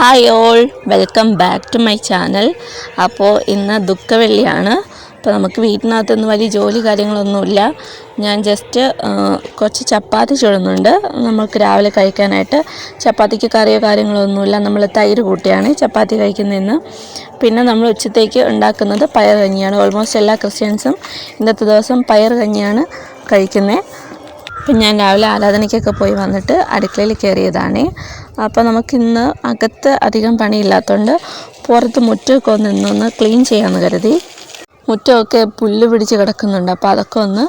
Hi all, welcome back to my channel. അപ്പോൾ ഇന്ന് ദുഃഖവെള്ളിയാണ്. അപ്പോൾ നമുക്ക് വീട്ടിനകത്തൊന്നും വലിയ ജോലി കാര്യങ്ങളൊന്നുമില്ല. ഞാൻ ജസ്റ്റ് കുറച്ച് ചപ്പാത്തി ചുടുന്നുണ്ട്. നമുക്ക് രാവിലെ കഴിക്കാനായിട്ട്. ചപ്പാത്തിക്ക് കറിയോ കാര്യങ്ങളൊന്നുമില്ല. നമ്മൾ തൈര് കൂട്ടിയാണ് ചപ്പാത്തി കഴിക്കുന്നതെന്ന്. പിന്നെ നമ്മൾ ഉച്ചത്തേക്ക് ഉണ്ടാക്കുന്നത് പയർ കഞ്ഞിയാണ്. ഓൾമോസ്റ്റ് എല്ലാ ക്രിസ്ത്യൻസും ഇന്നത്തെ ദിവസം പയർ കഞ്ഞിയാണ് കഴിക്കുന്നത്. അപ്പം ഞാൻ രാവിലെ ആരാധനയ്ക്കൊക്കെ പോയി വന്നിട്ട് അടുക്കളയിൽ കയറിയതാണ്. അപ്പോൾ നമുക്കിന്ന് അകത്ത് അധികം പണിയില്ലാത്തതുകൊണ്ട് പുറത്ത് മുറ്റമൊക്കെ ഒന്ന് ക്ലീൻ ചെയ്യാമെന്ന് കരുതി. മുറ്റമൊക്കെ പുല്ല് പിടിച്ച് കിടക്കുന്നുണ്ട്. അപ്പോൾ അതൊക്കെ ഒന്ന്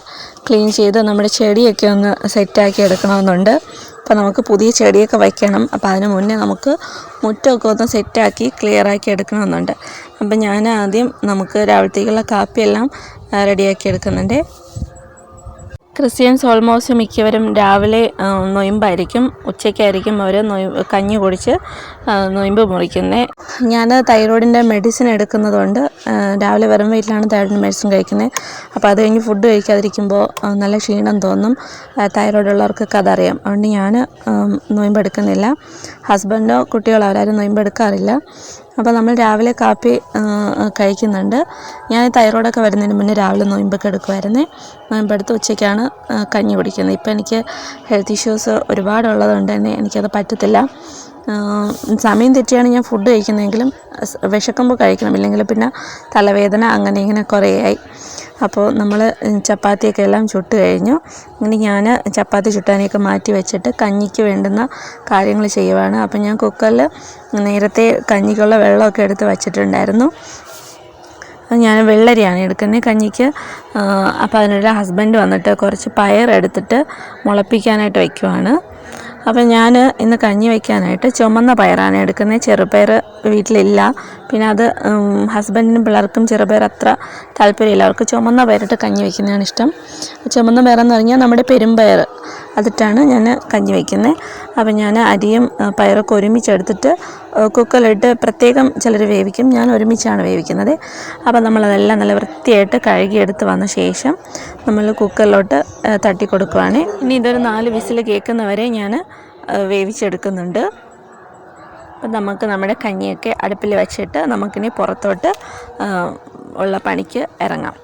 ക്ലീൻ ചെയ്ത് നമ്മുടെ ചെടിയൊക്കെ ഒന്ന് സെറ്റാക്കി എടുക്കണമെന്നുണ്ട്. അപ്പോൾ നമുക്ക് പുതിയ ചെടിയൊക്കെ വയ്ക്കണം. അപ്പോൾ അതിന് മുന്നേ നമുക്ക് മുറ്റമൊക്കെ ഒന്ന് സെറ്റാക്കി ക്ലിയറാക്കി എടുക്കണമെന്നുണ്ട്. അപ്പം ഞാൻ ആദ്യം നമുക്ക് രാവിലത്തേക്കുള്ള കാപ്പിയെല്ലാം റെഡിയാക്കി എടുക്കുന്നുണ്ട്. ക്രിസ്ത്യൻസ് ഓൾമോസ്റ്റ് മിക്കവരും രാവിലെ നൊയമ്പായിരിക്കും. ഉച്ചയ്ക്കായിരിക്കും അവർ കഞ്ഞി കുടിച്ച് നൊയമ്പ് മുറിക്കുന്നത്. ഞാൻ തൈറോയിഡിൻ്റെ മെഡിസിൻ എടുക്കുന്നതുകൊണ്ട് രാവിലെ വെറും വയറ്റിലാണ് തൈറോയിഡ് മെഡിസിൻ കഴിക്കുന്നത്. അപ്പോൾ അത് കഴിഞ്ഞ് ഫുഡ് കഴിക്കാതിരിക്കുമ്പോൾ നല്ല ക്ഷീണം തോന്നും. തൈറോയിഡ് ഉള്ളവർക്കൊക്കെ അതറിയാം. അതുകൊണ്ട് ഞാൻ നൊയമ്പെടുക്കുന്നില്ല. ഹസ്ബൻഡോ കുട്ടികളോ അവരാരും നൊയമ്പെടുക്കാറില്ല. അപ്പോൾ നമ്മൾ രാവിലെ കാപ്പി കഴിക്കുന്നുണ്ട്. ഞാൻ തൈറോയിഡൊക്കെ വരുന്നതിന് മുന്നേ രാവിലെ നൊയമ്പൊക്കെ എടുക്കുമായിരുന്നു. നൊയമ്പെടുത്ത് ഉച്ചയ്ക്കാണ് കഞ്ഞി കുടിക്കുന്നത്. ഇപ്പോൾ എനിക്ക് ഹെൽത്ത് ഇഷ്യൂസ് ഒരുപാടുള്ളതുകൊണ്ട് തന്നെ എനിക്കത് പറ്റത്തില്ല. സമയം തെറ്റിയാണ് ഞാൻ ഫുഡ് കഴിക്കുന്നതെങ്കിലും വിശക്കുമ്പോൾ കഴിക്കണം, ഇല്ലെങ്കിൽ പിന്നെ തലവേദന അങ്ങനെ ഇങ്ങനെ കുറേയായി. അപ്പോൾ നമ്മൾ ചപ്പാത്തിയൊക്കെ എല്ലാം ചുട്ട് കഴിഞ്ഞു. ഇനി ഞാൻ ചപ്പാത്തി ചുട്ടാനെയൊക്കെ മാറ്റി വെച്ചിട്ട് കഞ്ഞിക്ക് വേണ്ടുന്ന കാര്യങ്ങൾ ചെയ്യുവാണ്. അപ്പോൾ ഞാൻ കുക്കറിൽ നേരത്തെ കഞ്ഞിക്കുള്ള വെള്ളമൊക്കെ എടുത്ത് വച്ചിട്ടുണ്ടായിരുന്നു. ഞാൻ വെള്ളരിയാണ് എടുക്കുന്നത് കഞ്ഞിക്ക്. അപ്പോൾ അതിനുള്ള ഹസ്ബൻഡ് വന്നിട്ട് കുറച്ച് പയർ എടുത്തിട്ട് മുളപ്പിക്കാനായിട്ട് വയ്ക്കുവാണ്. അപ്പം ഞാൻ ഇന്ന് കഞ്ഞി വയ്ക്കാനായിട്ട് ചുമന്ന പയറാണ് എടുക്കുന്നത്. ചെറുപയർ വീട്ടിലില്ല. പിന്നെ അത് ഹസ്ബൻഡിനും പിള്ളേർക്കും ചെറുപയർ അത്ര താല്പര്യമില്ല. അവർക്ക് ചുമന്ന പയറിട്ട് കഞ്ഞി വയ്ക്കുന്നതാണ് ഇഷ്ടം. ചുമന്ന പയറെന്ന് പറഞ്ഞാൽ നമ്മുടെ പെരുമ്പയർ അതിട്ടാണ് ഞാൻ കഞ്ഞി വയ്ക്കുന്നത്. അപ്പം ഞാൻ അരിയും പയറൊക്കെ ഒരുമിച്ചെടുത്തിട്ട് കുക്കറിലിട്ട് പ്രത്യേകം ചിലർ വേവിക്കും. ഞാൻ ഒരുമിച്ചാണ് വേവിക്കുന്നത്. അപ്പം നമ്മളതെല്ലാം നല്ല വൃത്തിയായിട്ട് കഴുകിയെടുത്ത് വന്ന ശേഷം നമ്മൾ കുക്കറിലോട്ട് തട്ടി കൊടുക്കുവാണ്. ഇനി ഇതൊരു 4 വിസിൽ കേൾക്കുന്നവരെ ഞാൻ വേവിച്ചെടുക്കുന്നുണ്ട്. അപ്പം നമുക്ക് നമ്മുടെ കഞ്ഞിയൊക്കെ അടുപ്പിൽ വെച്ചിട്ട് നമുക്കിനി പുറത്തോട്ട് ഉള്ള പണിക്ക് ഇറങ്ങാം.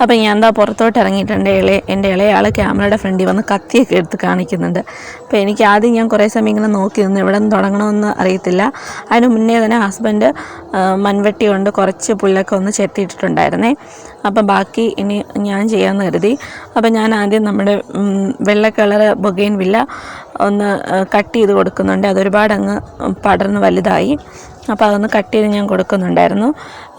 അപ്പം ഞാൻ എന്താ പുറത്തോട്ട് ഇറങ്ങിയിട്ടുണ്ട്. എൻ്റെ ഇളയാൾ ക്യാമറയുടെ ഫ്രണ്ടിൽ വന്ന് കത്തിയൊക്കെ എടുത്ത് കാണിക്കുന്നുണ്ട്. അപ്പോൾ എനിക്ക് ആദ്യം ഞാൻ കുറേ സമയം ഇങ്ങനെ നോക്കി നിന്ന് എവിടെ നിന്ന് തുടങ്ങണമെന്ന് അറിയത്തില്ല. അതിന് മുന്നേ തന്നെ ഹസ്ബൻഡ് മൺവെട്ടി കൊണ്ട് കുറച്ച് പുല്ലൊക്കെ ഒന്ന് ചെത്തിയിട്ടിട്ടുണ്ടായിരുന്നേ. അപ്പം ബാക്കി ഇനി ഞാൻ ചെയ്യാമെന്ന് കരുതി. അപ്പം ഞാൻ ആദ്യം നമ്മുടെ വെള്ള കളർ ബൊഗെയിൻവില്ല ഒന്ന് കട്ട് ചെയ്ത് കൊടുക്കുന്നുണ്ട്. അതൊരുപാട് അങ്ങ് പടർന്ന് വലുതായി. അപ്പോൾ അതൊന്ന് കട്ട് ചെയ്ത് ഞാൻ കൊടുക്കുന്നുണ്ടായിരുന്നു.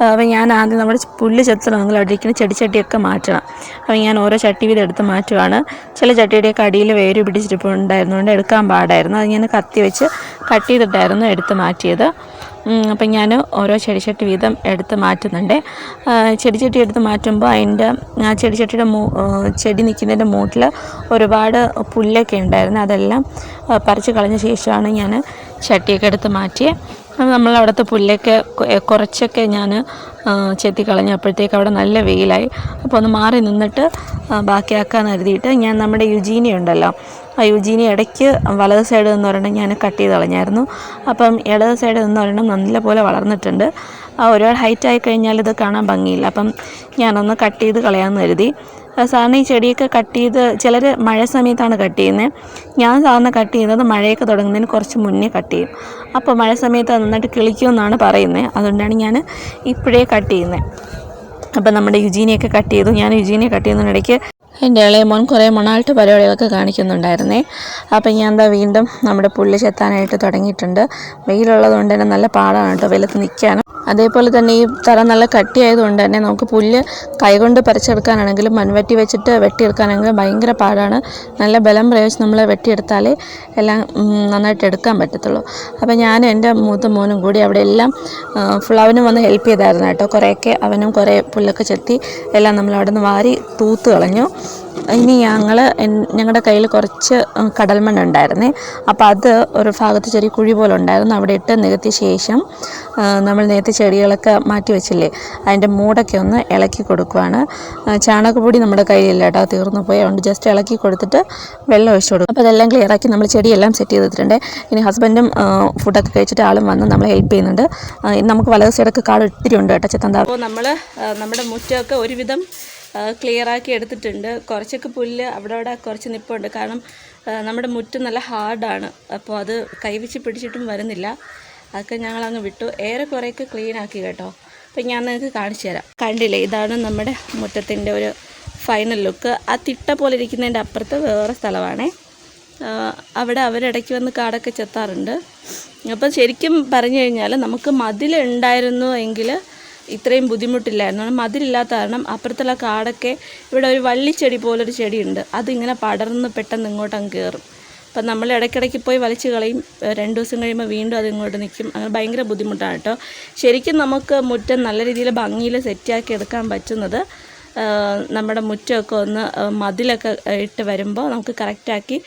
അപ്പോൾ ഞാൻ ആദ്യം നമ്മുടെ പുല്ല് ചെത്തണമെങ്കിൽ അടിക്കുന്ന ചെടിച്ചട്ടിയൊക്കെ മാറ്റണം. അപ്പോൾ ഞാൻ ഓരോ ചട്ടി വീതം എടുത്ത് മാറ്റുവാണ്. ചില ചട്ടിയുടെയൊക്കെ അടിയിൽ വേര് പിടിച്ചിട്ടുണ്ടായിരുന്നുകൊണ്ട് എടുക്കാൻ പാടായിരുന്നു. അത് ഞാൻ കത്തി വെച്ച് കട്ട് ചെയ്തിട്ടായിരുന്നു എടുത്ത് മാറ്റിയത്. അപ്പം ഞാൻ ഓരോ ചെടിച്ചട്ടി വീതം എടുത്ത് മാറ്റുന്നുണ്ട്. ചെടിച്ചട്ടി എടുത്ത് മാറ്റുമ്പോൾ അതിൻ്റെ ആ ചെടിച്ചട്ടിയുടെ ചെടി നിൽക്കുന്നതിൻ്റെ മൂട്ടിൽ ഒരുപാട് പുല്ലൊക്കെ ഉണ്ടായിരുന്നു. അതെല്ലാം പറിച്ച് കളഞ്ഞ ശേഷമാണ് ഞാൻ ചട്ടിയൊക്കെ എടുത്ത് മാറ്റിയത്. നമ്മൾ അവിടുത്തെ പുല്ലൊക്കെ കുറച്ചൊക്കെ ഞാൻ ചെത്തി കളഞ്ഞപ്പോഴത്തേക്ക് അവിടെ നല്ല വെയിലായി. അപ്പോൾ ഒന്ന് മാറി നിന്നിട്ട് ബാക്കിയാക്കാമെന്ന് കരുതിയിട്ട് ഞാൻ നമ്മുടെ യുജീനിയ ഉണ്ടല്ലോ, ആ യുജീനിയ ഇടയ്ക്ക് വലത് സൈഡ് നിന്ന് ഒരെണ്ണം ഞാൻ കട്ട് ചെയ്ത് കളഞ്ഞായിരുന്നു. അപ്പം ഇടത് സൈഡ് നിന്ന് ഒരെണ്ണം നല്ലപോലെ വളർന്നിട്ടുണ്ട്. ഒരുപാട് ഹൈറ്റായി കഴിഞ്ഞാൽ ഇത് കാണാൻ ഭംഗിയില്ല. അപ്പം ഞാനൊന്ന് കട്ട് ചെയ്ത് കളയാമെന്ന് കരുതി. സാധാരണ ഈ ചെടിയൊക്കെ കട്ട് ചെയ്ത് ചിലർ മഴ സമയത്താണ് കട്ട് ചെയ്യുന്നത്. ഞാൻ സാധാരണ കട്ട് ചെയ്യുന്നത് മഴയൊക്കെ തുടങ്ങുന്നതിന് കുറച്ച് മുന്നേ കട്ട് ചെയ്യും. അപ്പോൾ മഴ സമയത്ത് അത് നന്നായിട്ട് കിളിക്കുമെന്നാണ് പറയുന്നത്. അതുകൊണ്ടാണ് ഞാൻ ഇപ്പോഴേ കട്ട് ചെയ്യുന്നത്. അപ്പം നമ്മുടെ യുജീനിയൊക്കെ കട്ട് ചെയ്തു. ഞാൻ യുജീനിയെ കട്ട് ചെയ്യുന്നതിനിടയ്ക്ക് എൻ്റെ ഇളയ മോൻ കുറേ മൊണാൾട്ട് പരിപാടികളൊക്കെ കാണിക്കുന്നുണ്ടായിരുന്നേ. അപ്പം ഞാൻ എന്താ വീണ്ടും നമ്മുടെ പുല്ല് ചെത്താനായിട്ട് തുടങ്ങിയിട്ടുണ്ട്. വെയിലുള്ളത് കൊണ്ട് തന്നെ നല്ല പാടാണ് കേട്ടോ വെയിലത്ത് നിൽക്കാനും. അതേപോലെ തന്നെ ഈ തറ നല്ല കട്ടിയായതുകൊണ്ട് തന്നെ നമുക്ക് പുല്ല് കൈകൊണ്ട് പറിച്ചെടുക്കാനാണെങ്കിലും മൺവെട്ടി വെച്ചിട്ട് വെട്ടിയെടുക്കാനാണെങ്കിലും ഭയങ്കര പാടാണ്. നല്ല ബലം പ്രയോഗിച്ച് നമ്മൾ വെട്ടിയെടുത്താലേ എല്ലാം നന്നായിട്ട് എടുക്കാൻ പറ്റത്തുള്ളൂ. അപ്പോൾ ഞാനും എൻ്റെ മൂത്ത മോനും കൂടി അവിടെ എല്ലാം ഫുൾ അവനും വന്ന് ഹെൽപ്പ് ചെയ്തായിരുന്നു കേട്ടോ. കുറേയൊക്കെ അവനും കുറേ പുല്ലൊക്കെ ചെത്തി എല്ലാം നമ്മൾ അവിടെ നിന്ന് വാരി തൂത്ത് കളഞ്ഞു. ഇനി ഞങ്ങളുടെ കയ്യിൽ കുറച്ച് കടൽമണ്ണ് ഉണ്ടായിരുന്നേ. അപ്പോൾ അത് ഒരു ഭാഗത്ത് ചെറിയ കുഴി പോലെ ഉണ്ടായിരുന്നു, അവിടെ ഇട്ട് നികത്തിയ ശേഷം നമ്മൾ നേരത്തെ ചെടികളൊക്കെ മാറ്റി വെച്ചില്ലേ, അതിൻ്റെ മൂടൊക്കെ ഒന്ന് ഇളക്കി കൊടുക്കുകയാണ്. ചാണകപ്പൊടി നമ്മുടെ കയ്യിലില്ല കേട്ടോ, തീർന്നു പോയി. അതുകൊണ്ട് ജസ്റ്റ് ഇളക്കി കൊടുത്തിട്ട് വെള്ളം ഒഴിച്ചു കൊടുക്കും. അപ്പോൾ അതെല്ലാം ക്ലിയറാക്കി നമ്മൾ ചെടിയെല്ലാം സെറ്റ് ചെയ്തിട്ടുണ്ട്. ഇനി ഹസ്ബൻഡും ഫുഡൊക്കെ കഴിച്ചിട്ട് ആളും വന്ന് നമ്മളെ ഹെൽപ്പ് ചെയ്യുന്നുണ്ട്. നമുക്ക് വലത് സൈഡൊക്കെ കാട് ഒത്തിരി ഉണ്ട് കേട്ടോ ചെത്തന്താ. അപ്പോൾ നമ്മൾ നമ്മുടെ മുറ്റമൊക്കെ ഒരുവിധം ക്ലിയറാക്കി എടുത്തിട്ടുണ്ട്. കുറച്ചൊക്കെ പുല്ല് അവിടെ കുറച്ച് നിൽപ്പുണ്ട്, കാരണം നമ്മുടെ മുറ്റം നല്ല ഹാർഡാണ്. അപ്പോൾ അത് കൈവച്ച് പിടിച്ചിട്ടും വരുന്നില്ല. അതൊക്കെ ഞങ്ങളങ്ങ് വിട്ടു. കുറേയൊക്കെ ക്ലീനാക്കി കേട്ടോ. അപ്പം ഞാൻ നിങ്ങൾക്ക് കാണിച്ചു തരാം. കണ്ടില്ലേ, ഇതാണ് നമ്മുടെ മുറ്റത്തിൻ്റെ ഒരു ഫൈനൽ ലുക്ക്. ആ തിട്ട പോലെ ഇരിക്കുന്നതിൻ്റെ അപ്പുറത്ത് വേറെ സ്ഥലമാണേ. അവിടെ അവരിടയ്ക്ക് വന്ന് കാടൊക്കെ ചെത്താറുണ്ട്. അപ്പം ശരിക്കും പറഞ്ഞു കഴിഞ്ഞാൽ നമുക്ക് മതിലുണ്ടായിരുന്നു എങ്കിൽ ഇത്രയും ബുദ്ധിമുട്ടില്ലായിരുന്നു. മതിലില്ലാത്ത കാരണം അപ്പുറത്തുള്ള കാടൊക്കെ, ഇവിടെ ഒരു വള്ളിച്ചെടി പോലൊരു ചെടിയുണ്ട്, അതിങ്ങനെ പടർന്ന് പെട്ടെന്ന് ഇങ്ങോട്ടങ്ങ് കയറും. അപ്പം നമ്മൾ ഇടയ്ക്കിടയ്ക്ക് പോയി വലിച്ചു കളയും. 2 ദിവസം കഴിയുമ്പോൾ വീണ്ടും അതിങ്ങോട്ട് നിൽക്കും. അങ്ങനെ ഭയങ്കര ബുദ്ധിമുട്ടാണ് കേട്ടോ. ശരിക്കും നമുക്ക് മുറ്റം നല്ല രീതിയിൽ ഭംഗിയിൽ സെറ്റാക്കി എടുക്കാൻ പറ്റുന്നത് നമ്മുടെ മുറ്റമൊക്കെ ഒന്ന് മതിലൊക്കെ ഇട്ട് വരുമ്പോൾ നമുക്ക് കറക്റ്റാക്കി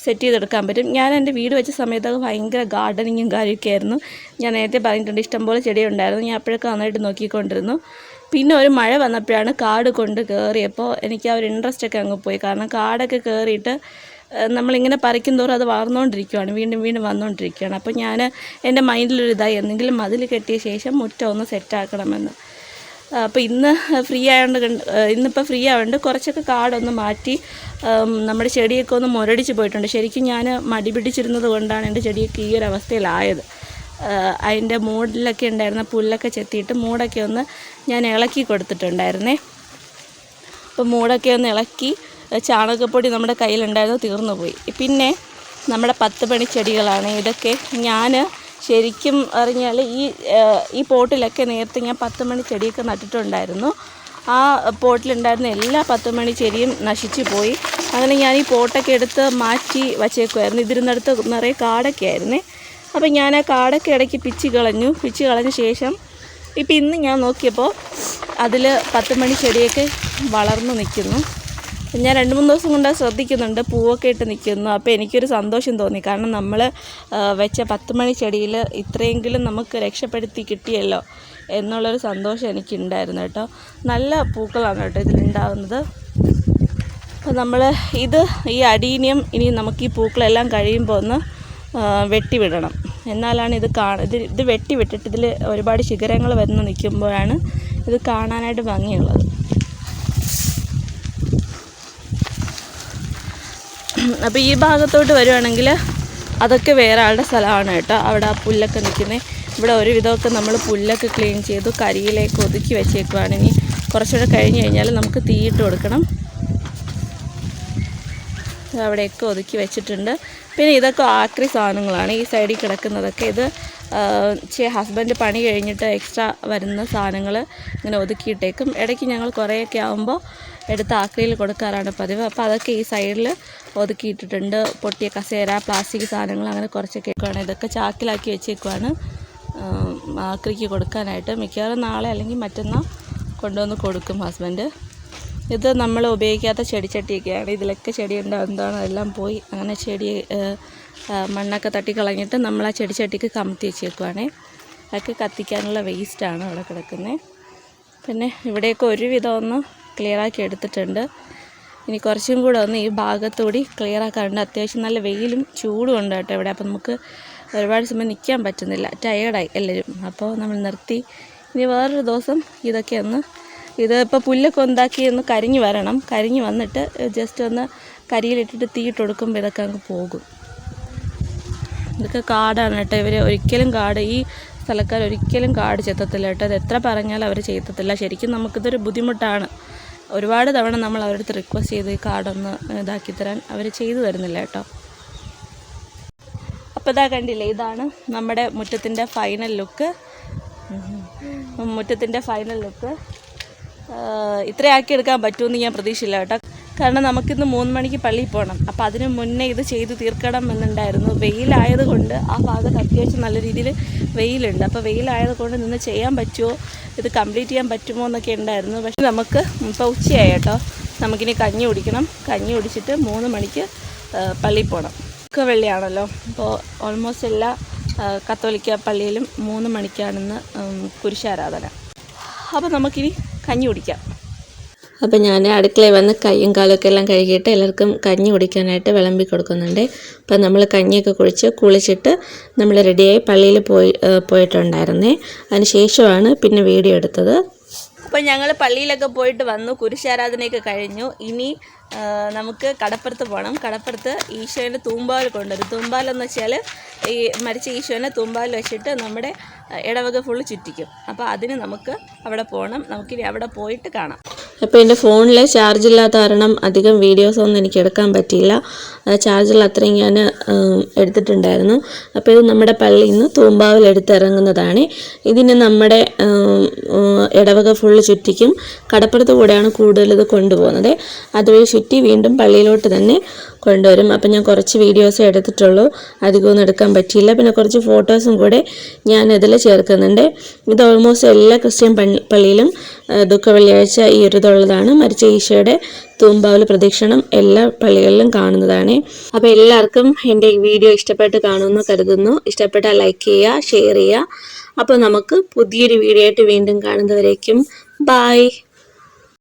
സെറ്റ് ചെയ്തെടുക്കാൻ പറ്റും. ഞാൻ എൻ്റെ വീട് വെച്ച സമയത്തൊക്കെ ഭയങ്കര ഗാർഡനിങ്ങും കാര്യമൊക്കെ ആയിരുന്നു. ഞാൻ നേരത്തെ പറഞ്ഞിട്ടുണ്ട്, ഇഷ്ടംപോലെ ചെടിയുണ്ടായിരുന്നു. ഞാൻ അപ്പോഴൊക്കെ നന്നായിട്ട് നോക്കിക്കൊണ്ടിരുന്നു. പിന്നെ ഒരു മഴ വന്നപ്പോഴാണ് കാട് കൊണ്ട് കയറിയപ്പോൾ എനിക്ക് ആ ഒരു ഇൻട്രസ്റ്റൊക്കെ അങ്ങ് പോയി. കാരണം കാടൊക്കെ കയറിയിട്ട് നമ്മളിങ്ങനെ പറിക്കും തോറും അത് വളർന്നുകൊണ്ടിരിക്കുകയാണ്, വീണ്ടും വീണ്ടും വന്നുകൊണ്ടിരിക്കുകയാണ്. അപ്പോൾ ഞാൻ എൻ്റെ മൈൻഡിലൊരു ഇതായി, എന്തെങ്കിലും മതിൽ കെട്ടിയ ശേഷം മുറ്റം ഒന്ന് സെറ്റാക്കണമെന്ന്. അപ്പോൾ ഇന്നിപ്പോൾ ഫ്രീ ആയതുകൊണ്ട് കുറച്ചൊക്കെ കാടൊന്ന് മാറ്റി നമ്മുടെ ചെടിയൊക്കെ ഒന്ന് മുരടിച്ച് പോയിട്ടുണ്ട്. ശരിക്കും ഞാൻ മടി പിടിച്ചിരുന്നത് കൊണ്ടാണ് എൻ്റെ ചെടിയൊക്കെ ഈ ഒരു അവസ്ഥയിലായത്. അതിൻ്റെ മൂടിലൊക്കെ ഉണ്ടായിരുന്ന പുല്ലൊക്കെ ചെത്തിയിട്ട് മൂടൊക്കെ ഒന്ന് ഞാൻ ഇളക്കി കൊടുത്തിട്ടുണ്ടായിരുന്നേ. അപ്പോൾ മൂടൊക്കെ ഒന്ന് ഇളക്കി, ചാണകപ്പൊടി നമ്മുടെ കയ്യിലുണ്ടായിരുന്നു, തീർന്നു പോയി. പിന്നെ നമ്മുടെ 10 മണി ചെടികളാണ് ഇതൊക്കെ. ഞാൻ ശരിക്കും അറിഞ്ഞാൽ ഈ പോട്ടിലൊക്കെ നേരത്തെ ഞാൻ 10 മണി ചെടിയൊക്കെ നട്ടിട്ടുണ്ടായിരുന്നു. ആ പോട്ടിലുണ്ടായിരുന്ന എല്ലാ 10 മണി ചെടിയും നശിച്ചു പോയി. അങ്ങനെ ഞാൻ ഈ പോട്ടൊക്കെ എടുത്ത് മാറ്റി വച്ചേക്കുമായിരുന്നു. ഇതിരുന്നടുത്ത് നിറയെ കാടൊക്കെ ആയിരുന്നേ. അപ്പോൾ ഞാൻ ആ കാടൊക്കെ ഇടയ്ക്ക് പിച്ച് കളഞ്ഞ ശേഷം ഇപ്പം ഇന്ന് ഞാൻ നോക്കിയപ്പോൾ അതിൽ 10 മണി ചെടിയൊക്കെ വളർന്നു നിൽക്കുന്നു. ഞാൻ 2-3 ദിവസം കൊണ്ട് ശ്രദ്ധിക്കുന്നുണ്ട്, പൂവൊക്കെ ഇട്ട് നിൽക്കുന്നു. അപ്പോൾ എനിക്കൊരു സന്തോഷം തോന്നി, കാരണം നമ്മൾ വെച്ച 10 മണി ചെടിയിൽ ഇത്രയെങ്കിലും നമുക്ക് രക്ഷപ്പെടുത്തി കിട്ടിയല്ലോ എന്നുള്ളൊരു സന്തോഷം എനിക്കുണ്ടായിരുന്നു കേട്ടോ. നല്ല പൂക്കളാണ് കേട്ടോ ഇതിലുണ്ടാകുന്നത്. അപ്പോൾ നമ്മൾ ഈ അടീനിയം ഇനി നമുക്ക് ഈ പൂക്കളെല്ലാം കഴിയുമ്പോൾ ഒന്ന് വെട്ടിവിടണം. എന്നാലാണ് ഇത് വെട്ടിവിട്ടിട്ട് ഇതിൽ ഒരുപാട് ശിഖരങ്ങൾ വന്ന് നിൽക്കുമ്പോഴാണ് ഇത് കാണാനായിട്ട് ഭംഗിയുള്ളത്. അപ്പോൾ ഈ ഭാഗത്തോട്ട് വരുവാണെങ്കിൽ അതൊക്കെ വേറെ ആളുടെ സ്ഥലമാണ് കേട്ടോ. അവിടെ ആ പുല്ലൊക്കെ നിൽക്കുന്നത്. ഇവിടെ ഒരു വിധമൊക്കെ നമ്മൾ പുല്ലൊക്കെ ക്ലീൻ ചെയ്തു കരിയിലേക്ക് ഒതുക്കി വെച്ചേക്കുവാണ്. ഇനി കുറച്ചുകൂടെ കഴിഞ്ഞ് കഴിഞ്ഞാൽ നമുക്ക് തീയിട്ട് കൊടുക്കണം. അവിടെയൊക്കെ ഒതുക്കി വെച്ചിട്ടുണ്ട്. പിന്നെ ഇതൊക്കെ ആക്രി സാധനങ്ങളാണ് ഈ സൈഡിൽ കിടക്കുന്നതൊക്കെ. ഇത് ഹസ്ബൻഡ് പണി കഴിഞ്ഞിട്ട് എക്സ്ട്രാ വരുന്ന സാധനങ്ങൾ ഇങ്ങനെ ഒതുക്കിയിട്ടേക്കും. ഇടയ്ക്ക് ഞങ്ങൾ കുറേയൊക്കെ ആകുമ്പോൾ എടുത്ത് ആക്രിയിൽ കൊടുക്കാറാണ് പതിവ്. അപ്പോൾ അതൊക്കെ ഈ സൈഡിൽ ഒതുക്കിയിട്ടിട്ടുണ്ട്. പൊട്ടിയ കസേര, പ്ലാസ്റ്റിക് സാധനങ്ങൾ, അങ്ങനെ കുറച്ചൊക്കെ ആണ്. ഇതൊക്കെ ചാക്കിലാക്കി വെച്ചേക്കുവാണ് ആക്രിക്ക് കൊടുക്കാനായിട്ട്. മിക്കവാറും നാളെ അല്ലെങ്കിൽ മറ്റന്നാൾ കൊണ്ടുവന്ന് കൊടുക്കും ഹസ്ബൻഡ്. ഇത് നമ്മൾ ഉപയോഗിക്കാത്ത ചെടിച്ചട്ടിയൊക്കെയാണ്. ഇതിലൊക്കെ ചെടി എന്താണോ എല്ലാം പോയി. അങ്ങനെ മണ്ണൊക്കെ തട്ടിക്കളഞ്ഞിട്ട് നമ്മൾ ആ ചെടിച്ചട്ടിക്ക് കമത്തി വെച്ചേക്കുവാണേ. അതൊക്കെ കത്തിക്കാനുള്ള വേസ്റ്റാണ് അവിടെ കിടക്കുന്നത്. പിന്നെ ഇവിടെയൊക്കെ ഒരുവിധം ഒന്ന് ക്ലിയറാക്കി എടുത്തിട്ടുണ്ട്. ഇനി കുറച്ചും കൂടെ ഒന്ന് ഈ ഭാഗത്തുകൂടി ക്ലിയറാക്കാറുണ്ട്. അത്യാവശ്യം നല്ല വെയിലും ചൂടും ഉണ്ട് കേട്ടോ ഇവിടെ. അപ്പോൾ നമുക്ക് ഒരുപാട് സമയം നിൽക്കാൻ പറ്റുന്നില്ല, ടയേർഡായി എല്ലാവരും. അപ്പോൾ നമ്മൾ നിർത്തി. ഇനി വേറൊരു ദിവസം ഇതൊക്കെ ഇപ്പോൾ പുല്ലൊക്കെ ഉണ്ടാക്കി ഒന്ന് കരിഞ്ഞ് വരണം. കരിഞ്ഞ് വന്നിട്ട് ജസ്റ്റ് ഒന്ന് കരിയിലിട്ടിട്ട് തീയിട്ട് കൊടുക്കുമ്പോൾ ഇതൊക്കെ അങ്ങ് പോകും. ഇതൊക്കെ കാടാണ് കേട്ടോ. ഈ സ്ഥലക്കാർ ഒരിക്കലും കാട് ചെത്തത്തില്ല കേട്ടോ. അത് എത്ര പറഞ്ഞാലും അവർ ചെയ്യത്തില്ല. ശരിക്കും നമുക്കിതൊരു ബുദ്ധിമുട്ടാണ്. ഒരുപാട് തവണ നമ്മൾ അവരുടെ അടുത്ത് റിക്വസ്റ്റ് ചെയ്ത് ഈ കാടൊന്ന് ഇതാക്കി തരാൻ അവർ ചെയ്തു തരുന്നില്ല കേട്ടോ. അപ്പോൾ ഇതാ കണ്ടില്ലേ, ഇതാണ് നമ്മുടെ മുറ്റത്തിൻ്റെ ഫൈനൽ ലുക്ക്. ഇത്രയാക്കി എടുക്കാൻ പറ്റുമെന്ന് ഞാൻ പ്രതീക്ഷയില്ല കേട്ടോ. കാരണം നമുക്കിന്ന് 3 മണിക്ക് പള്ളിയിൽ പോകണം. അപ്പോൾ അതിന് മുന്നേ ഇത് ചെയ്ത് തീർക്കണം എന്നുണ്ടായിരുന്നു. വെയിലായതുകൊണ്ട് ആ ഭാഗത്ത് അത്യാവശ്യം നല്ല രീതിയിൽ വെയിലുണ്ട്. അപ്പോൾ വെയിലായതുകൊണ്ട് നിന്ന് ചെയ്യാൻ പറ്റുമോ, ഇത് കംപ്ലീറ്റ് ചെയ്യാൻ പറ്റുമോ എന്നൊക്കെ ഉണ്ടായിരുന്നു. പക്ഷേ നമുക്ക് ഇപ്പോൾ ഉച്ചയായി കേട്ടോ. നമുക്കിനി കഞ്ഞി കുടിക്കണം. കഞ്ഞി കുടിച്ചിട്ട് 3 മണിക്ക് പള്ളിയിൽ പോകണം. വെള്ളിയാണല്ലോ, അപ്പോൾ ഓൾമോസ്റ്റ് എല്ലാ കത്തോലിക്ക പള്ളിയിലും 3 മണിക്കാണെന്ന് കുരിശാരാധന. അപ്പോൾ നമുക്കിനി കഞ്ഞി കുടിക്കാം. അപ്പോൾ ഞാൻ അടുക്കളയിൽ വന്ന് കയ്യും കാലൊക്കെ എല്ലാം കഴുകിയിട്ട് എല്ലാവർക്കും കഞ്ഞി കുടിക്കാനായിട്ട് വിളമ്പി കൊടുക്കുന്നുണ്ട്. അപ്പോൾ നമ്മൾ കഞ്ഞിയൊക്കെ കുളിച്ചിട്ട് നമ്മൾ റെഡിയായി പള്ളിയിൽ പോയിട്ടുണ്ടായിരുന്നേ. അതിന് ശേഷമാണ് പിന്നെ വീഡിയോ എടുത്തത്. അപ്പോൾ ഞങ്ങൾ പള്ളിയിലൊക്കെ പോയിട്ട് വന്നു, കുരിശാരാധനയൊക്കെ കഴിഞ്ഞു. ഇനി നമുക്ക് കടപ്പുറത്ത് പോകണം. കടപ്പുറത്ത് ഈശോനെ തൂമ്പാൽ കൊണ്ടുവരും. തൂമ്പാലെന്ന് വെച്ചാൽ ഈ മരിച്ച ഈശോനെ തൂമ്പാൽ വെച്ചിട്ട് നമ്മുടെ ഇടവക ഫുള്ള് ചുറ്റിക്കും. അപ്പോൾ അതിന് നമുക്ക് അവിടെ പോകണം. നമുക്കിനി അവിടെ പോയിട്ട് കാണാം. അപ്പോൾ എൻ്റെ ഫോണിൽ ചാർജ് ഇല്ലാത്ത കാരണം അധികം വീഡിയോസൊന്നും എനിക്ക് എടുക്കാൻ പറ്റിയില്ല. ചാർജുള്ള അത്രയും ഞാൻ എടുത്തിട്ടുണ്ടായിരുന്നു. അപ്പോൾ ഇത് നമ്മുടെ പള്ളിയിൽ നിന്ന് തൂമ്പാവിൽ എടുത്തിറങ്ങുന്നതാണ്. ഇതിന് നമ്മുടെ ഇടവക ഫുള്ള് ചുറ്റിക്കും. കടപ്പുറത്ത് കൂടെയാണ് കൂടുതൽ ഇത് കൊണ്ടുപോകുന്നത്. അതുവഴി ചുറ്റി വീണ്ടും പള്ളിയിലോട്ട് തന്നെ കൊണ്ടുവരും. അപ്പം ഞാൻ കുറച്ച് വീഡിയോസേ എടുത്തിട്ടുള്ളൂ, അധികമൊന്നും എടുക്കാൻ പറ്റിയില്ല. പിന്നെ കുറച്ച് ഫോട്ടോസും കൂടെ ഞാൻ ഇതിൽ ചേർക്കുന്നുണ്ട്. ഇത് ഓൾമോസ്റ്റ് എല്ലാ ക്രിസ്ത്യൻ പള്ളിയിലും ദുഃഖ വെള്ളിയാഴ്ച ഈ ഒരു ഇതുള്ളതാണ്. മരിച്ച ഈശോയുടെ തൂമ്പാവൽ പ്രദക്ഷിണം എല്ലാ പള്ളികളിലും കാണുന്നതാണ്. അപ്പോൾ എല്ലാവർക്കും എൻ്റെ ഈ വീഡിയോ ഇഷ്ടപ്പെട്ട് കാണുമെന്ന് കരുതുന്നു. ഇഷ്ടപ്പെട്ടാൽ ലൈക്ക് ചെയ്യുക, ഷെയർ ചെയ്യുക. അപ്പോൾ നമുക്ക് പുതിയൊരു വീഡിയോ ആയിട്ട് വീണ്ടും കാണുന്നവരേക്കും ബായ്.